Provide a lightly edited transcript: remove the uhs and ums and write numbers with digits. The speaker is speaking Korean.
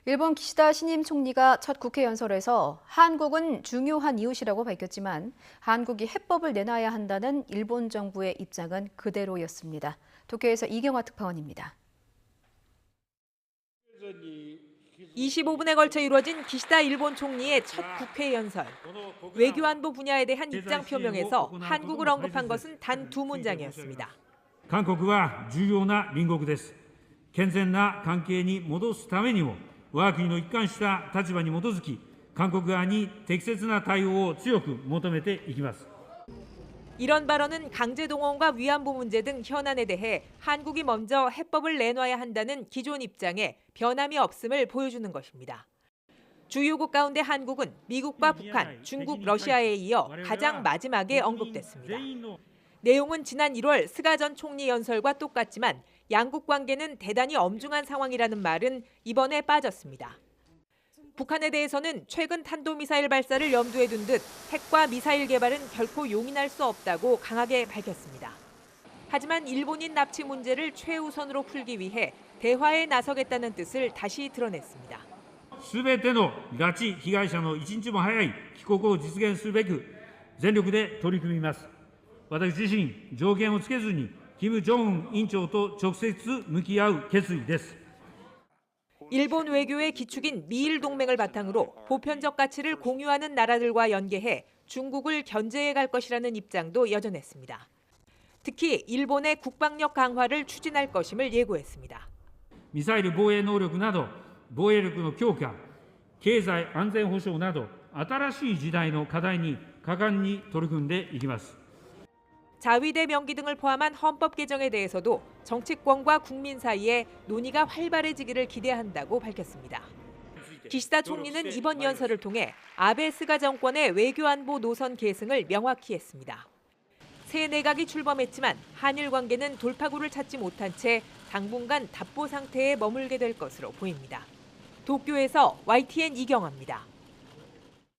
일본 기시다 신임 총리가 첫 국회 연설에서 한국은 중요한 이웃이라고 밝혔지만 한국이 해법을 내놔야 한다는 일본 정부의 입장은 그대로였습니다. 도쿄에서 이경화 특파원입니다. 25분에 걸쳐 이루어진 기시다 일본 총리의 첫 국회 연설. 외교안보 분야에 대한 입장 표명에서 한국을 언급한 것은 단 두 문장이었습니다. 韓国は重要な隣国です。健全な関係に戻すためにも、我が国の一貫した立場に基づき、韓国側に適切な対応を強く求めていきます。 이런 발언은 강제동원과 위안부 문제 등 현안에 대해 한국이 먼저 해법을 내놔야 한다는 기존 입장에 변함이 없음을 보여주는 것입니다. 주요국 가운데 한국은 미국과 북한, 중국, 러시아에 이어 가장 마지막에 언급됐습니다. 내용은 지난 1월 스가 전 총리 연설과 똑같지만 양국 관계는 대단히 엄중한 상황이라는 말은 이번에 빠졌습니다. 북한에 대해서는 최근 탄도미사일 발사를 염두에 둔 듯 핵과 미사일 개발은 결코 용인할 수 없다고 강하게 밝혔습니다. 하지만 일본인 납치 문제를 최우선으로 풀기 위해 대화에 나서겠다는 뜻을 다시 드러냈습니다. すべての拉致被害者の一日も早い帰国を実現するべく全力で取り組みます。私自身、条件をつけずに金正恩委員長と直接向き合う決意です。 일본 외교의 기축인 미일 동맹을 바탕으로 보편적 가치를 공유하는 나라들과 연계해 중국을 견제해 갈 것이라는 입장도 여전했습니다. 특히 일본의 국방력 강화를 추진할 것임을 예고했습니다. ミサイル防衛能力など防衛力の強化、経済安全保障など新しい時代の課題に果敢に取り組んでいきます。 자위대 명기 등을 포함한 헌법 개정에 대해서도 정치권과 국민 사이에 논의가 활발해지기를 기대한다고 밝혔습니다. 기시다 총리는 이번 연설을 통해 아베 스가 정권의 외교안보 노선 계승을 명확히 했습니다. 새 내각이 출범했지만 한일 관계는 돌파구를 찾지 못한 채 당분간 답보 상태에 머물게 될 것으로 보입니다. 도쿄에서 YTN 이경화입니다.